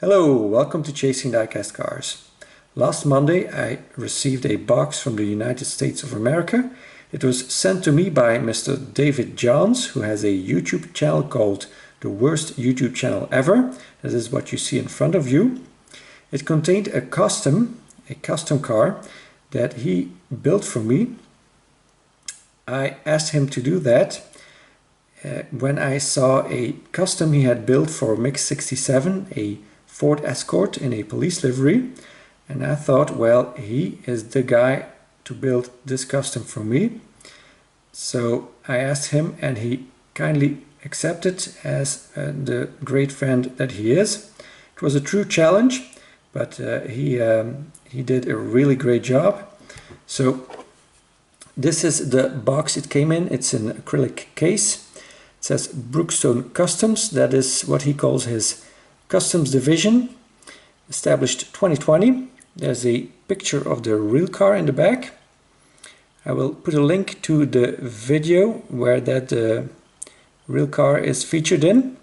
Hello, welcome to Chasing Diecast Cars. Last Monday I received a box from the United States of America. It was sent to me by Mr. David Johns, who has a YouTube channel called The Worst YouTube Channel Ever. This is what you see in front of you. It contained a custom car that he built for me. I asked him to do that when I saw a custom he had built for Mix 67, a Ford Escort in a police livery, and I thought, well, he is the guy to build this custom for me. So I asked him and he kindly accepted as the great friend that he is. It was a true challenge, but he did a really great job. So this is the box it came in. It's an acrylic case. It says Brookstone Customs. That is what he calls his Customs division, established 2020. There's a picture of the real car in the back. I will put a link to the video where that real car is featured in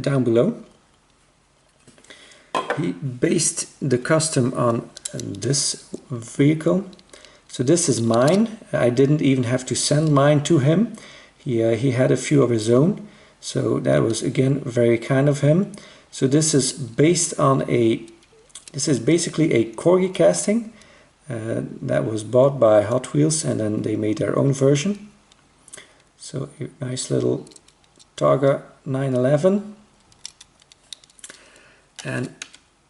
down below. He based the custom on this vehicle. So this is mine. I didn't even have to send mine to him. He had a few of his own. So that was again very kind of him. So this is based on this is basically a corgi casting that was bought by Hot Wheels, and then they made their own version. So a nice little Targa 911. And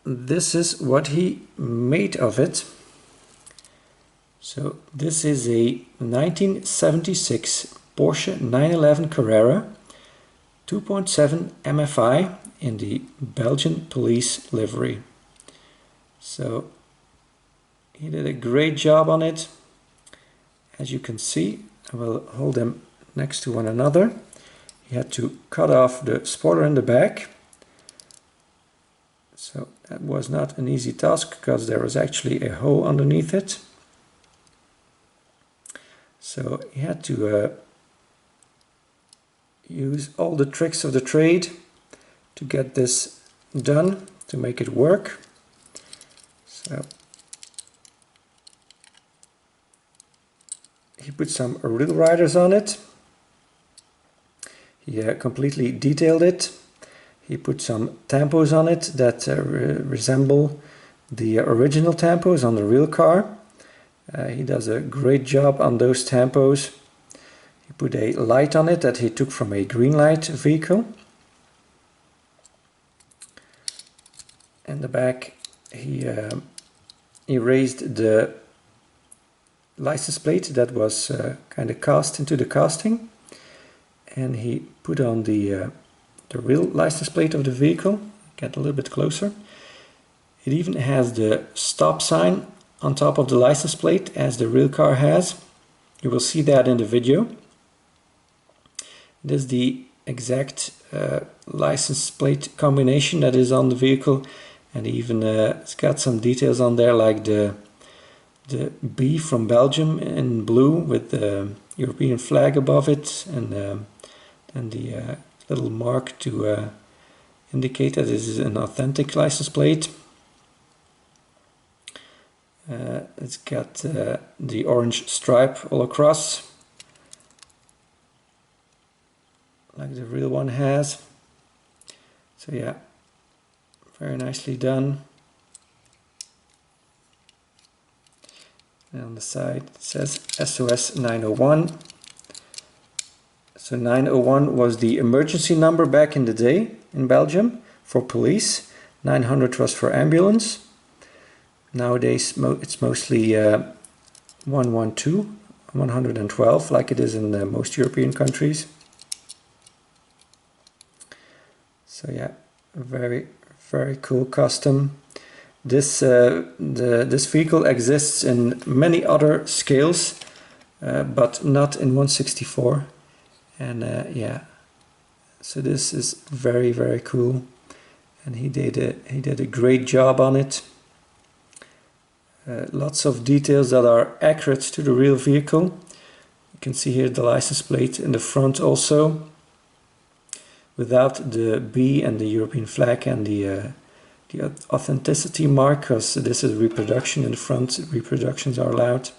this is what he made of it. So this is a 1976 Porsche 911 Carrera 2.7 MFI in the Belgian police livery. So he did a great job on it. As you can see, I will hold them next to one another. He had to cut off the spoiler in the back. So that was not an easy task because there was actually a hole underneath it. So he had to use all the tricks of the trade to get this done, to make it work. So he put some real riders on it. He completely detailed it. He put some tampos on it that resemble the original tampos on the real car. He does a great job on those tampos. He put a light on it that he took from a green light vehicle. In the back he erased the license plate that was kind of cast into the casting, and he put on the real license plate of the vehicle. Get a little bit closer. It even has the stop sign on top of the license plate as the real car has. You will see that in the video. This is the exact license plate combination that is on the vehicle, and even it's got some details on there like the B from Belgium in blue with the European flag above it, and the little mark to indicate that this is an authentic license plate. It's got the orange stripe all across, like the real one has. So yeah, very nicely done. And on the side it says SOS 901. So 901 was the emergency number back in the day in Belgium for police. 900 was for ambulance. Nowadays it's mostly 112, 112 like it is in most European countries. So yeah, very cool custom. This this vehicle exists in many other scales, but not in 1/64. And yeah, so this is very cool, and he did a great job on it. Lots of details that are accurate to the real vehicle. You can see here the license plate in the front also, without the B and the European flag and the the authenticity mark, because this is reproduction in the front. Reproductions are allowed.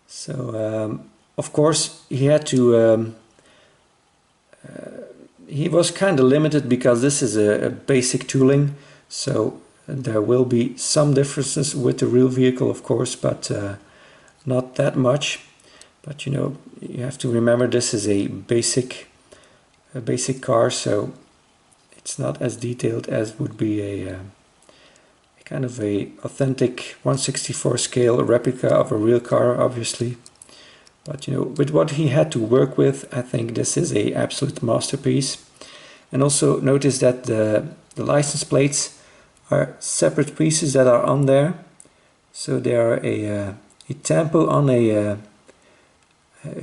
So of course he had to he was kind of limited because this is a basic tooling, so there will be some differences with the real vehicle, of course, but not that much. But you know, you have to remember this is a basic car, so it's not as detailed as would be a kind of a authentic 1/64 scale replica of a real car, obviously. But you know, with what he had to work with, I think this is a absolute masterpiece. And also notice that the license plates are separate pieces that are on there. So they are a tempo on a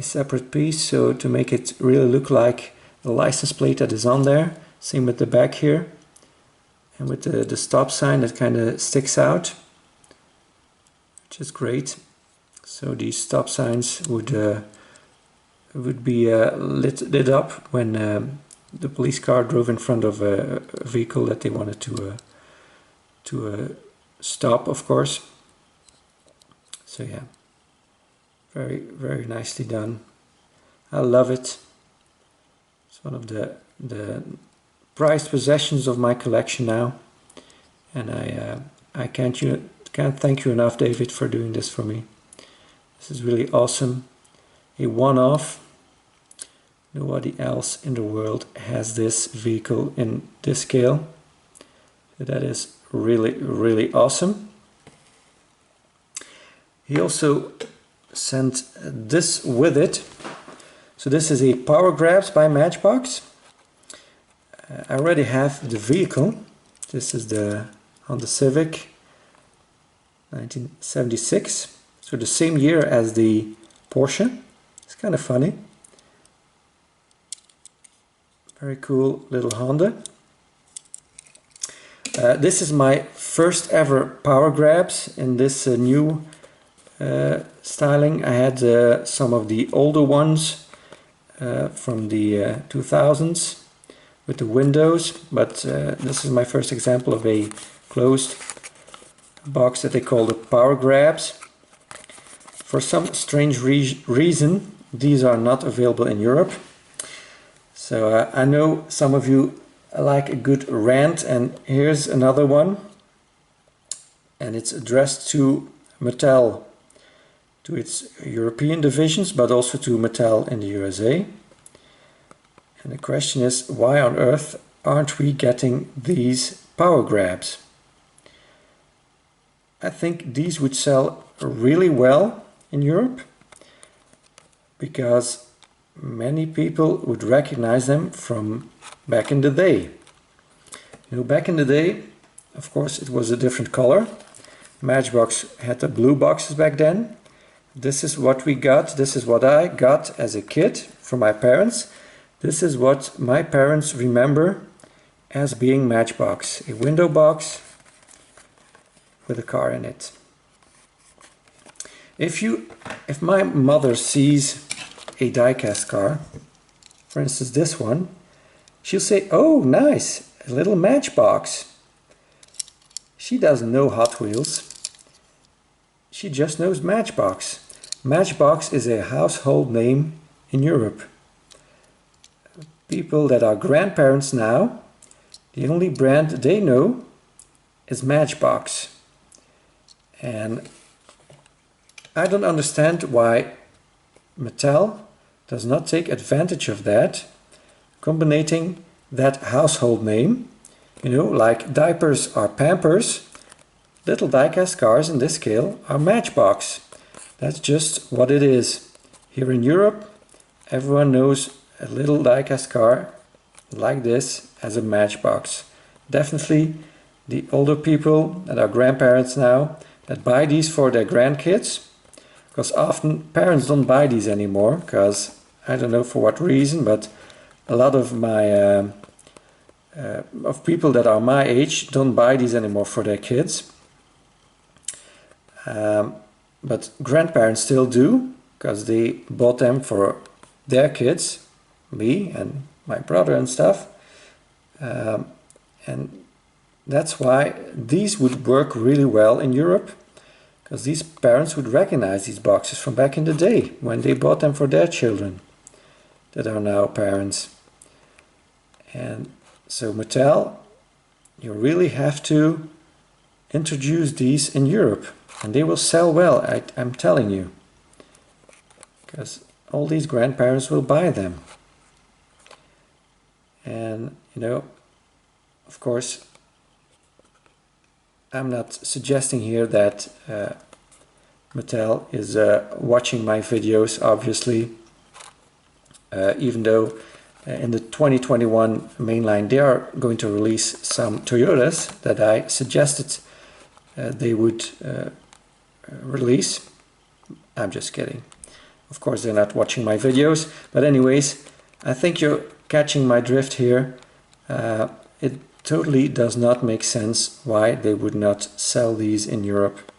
separate piece, so to make it really look like the license plate that is on there. Same with the back here. And with the stop sign that kind of sticks out, which is great. So these stop signs would be lit up when the police car drove in front of a vehicle that they wanted to stop, of course. So yeah, very, very nicely done. I love it. It's one of the prized possessions of my collection now, and I can't thank you enough, David, for doing this for me. This is really awesome. A one-off. Nobody else in the world has this vehicle in this scale. So that is really, really awesome. He also sent this with it. So this is a Power Grabs by Matchbox. I already have the vehicle. This is the Honda Civic 1976. So the same year as the Porsche. It's kind of funny. Very cool little Honda. This is my first ever Power Grabs in this new styling. I had some of the older ones from the 2000s with the windows, but this is my first example of a closed box that they call the Power Grabs. For some strange reason, these are not available in Europe. So I know some of you like a good rant, and here's another one. And it's addressed to Mattel, to its European divisions, but also to Mattel in the USA. And the question is, why on earth aren't we getting these Power Grabs? I think these would sell really well in Europe, because many people would recognize them from back in the day. You know, back in the day, of course, it was a different color. Matchbox had the blue boxes back then. This is what we got. This is what I got as a kid from my parents. This is what my parents remember as being Matchbox. A window box with a car in it. If my mother sees a diecast car, for instance this one, she'll say, "Oh, nice, a little Matchbox." She doesn't know Hot Wheels. She just knows Matchbox. Matchbox is a household name in Europe. People that are grandparents now, the only brand they know is Matchbox. And I don't understand why Mattel does not take advantage of that, combining that household name. You know, like diapers are Pampers, little diecast cars in this scale are Matchbox. That's just what it is. Here in Europe, everyone knows a little diecast car like this as a Matchbox. Definitely the older people that are grandparents now that buy these for their grandkids, because often parents don't buy these anymore, because I don't know for what reason, but a lot of my of people that are my age don't buy these anymore for their kids. But grandparents still do, because they bought them for their kids, me and my brother and stuff. And that's why these would work really well in Europe, because these parents would recognize these boxes from back in the day when they bought them for their children that are now parents. And so Mattel, you really have to introduce these in Europe, and they will sell well, I'm telling you, because all these grandparents will buy them. And you know, of course, I'm not suggesting here that Mattel is watching my videos, obviously, even though in the 2021 mainline they are going to release some Toyotas that I suggested they would release. I'm just kidding. Of course, they're not watching my videos, but anyways, I think you're catching my drift here. It totally does not make sense why they would not sell these in Europe,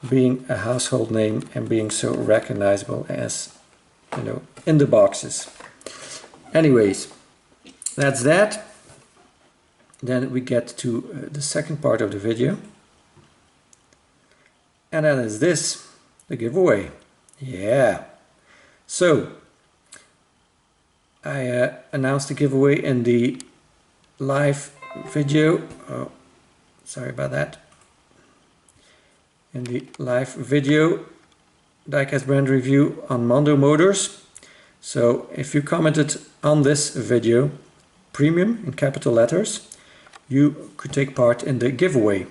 being a household name and being so recognizable as, you know, in the boxes. Anyways, that's that. Then we get to the second part of the video, and that is this, the giveaway. Yeah. So I announced the giveaway in the live video. Oh, sorry about that. In the live video diecast brand review on Mondo Motors. So if you commented on this video, premium in capital letters, you could take part in the giveaway.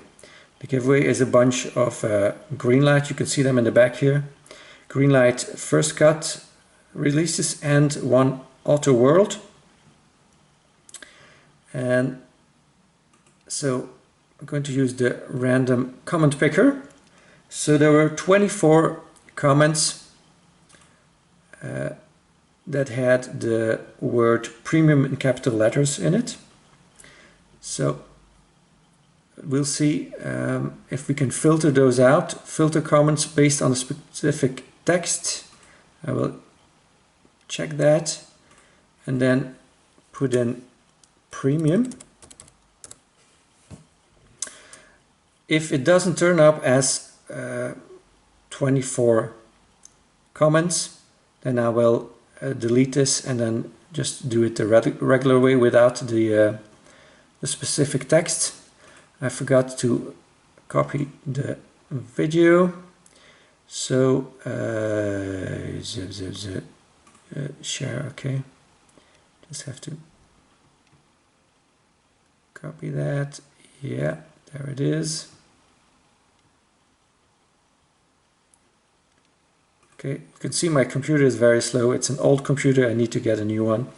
The giveaway is a bunch of Greenlight, you can see them in the back here. Greenlight first cut releases and one Auto World. And so I'm going to use the random comment picker. So there were 24 comments that had the word premium in capital letters in it. So we'll see if we can filter those out, filter comments based on a specific text. I will check that and then put in premium. If it doesn't turn up as 24 comments, then I will delete this and then just do it the regular way without the specific text. I forgot to copy the video, so share, okay, just have to copy that. Yeah, there it is. Okay, you can see my computer is very slow. It's an old computer, I need to get a new one.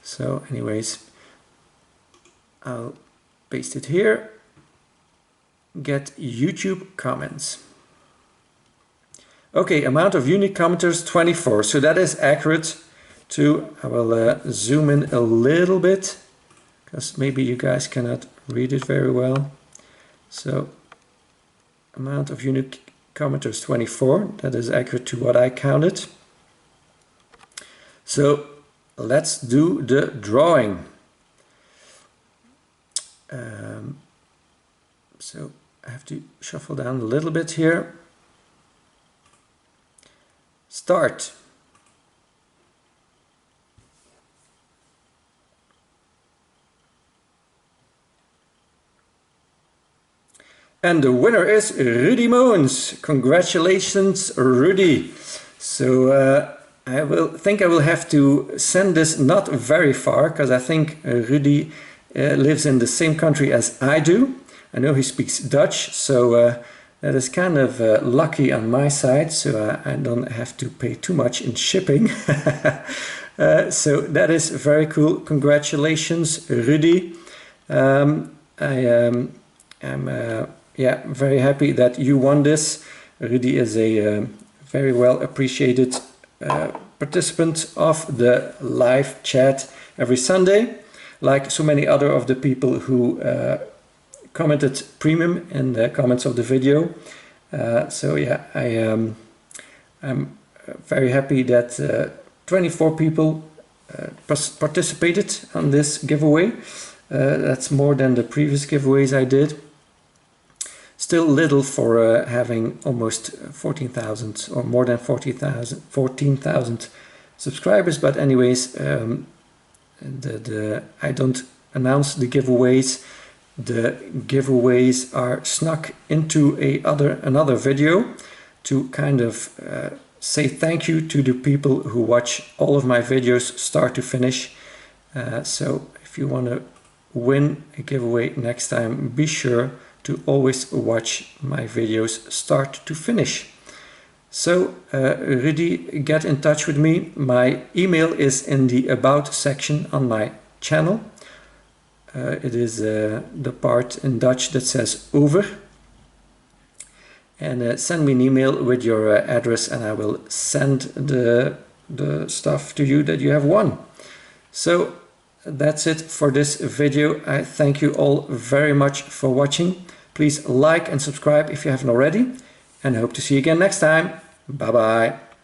So anyways, I'll paste it here. Get YouTube comments. Okay, amount of unique commenters 24, so that is accurate too. I will zoom in a little bit because maybe you guys cannot read it very well. So amount of unique commenters 24, that is accurate to what I counted. So let's do the drawing. So I have to shuffle down a little bit here. Start. And the winner is Rudy Moons. Congratulations, Rudy. So I will have to send this not very far, because I think Rudy lives in the same country as I do. I know he speaks Dutch, so that is kind of lucky on my side, so I don't have to pay too much in shipping. So that is very cool. Congratulations, Rudy. I'm very happy that you won this. Rudy is a very well appreciated participant of the live chat every Sunday, like so many other of the people who commented premium in the comments of the video. So yeah, I'm very happy that 24 people participated on this giveaway. That's more than the previous giveaways I did. Still little for having almost 14,000 or more than 14,000 subscribers, but anyways, I don't announce the giveaways. The giveaways are snuck into another video to kind of say thank you to the people who watch all of my videos start to finish. So if you want to win a giveaway next time, be sure to always watch my videos start to finish. So really get in touch with me. My email is in the About section on my channel. It is the part in Dutch that says over. And send me an email with your address and I will send the stuff to you that you have won. So that's it for this video. I thank you all very much for watching. Please like and subscribe if you haven't already, and I hope to see you again next time. Bye bye.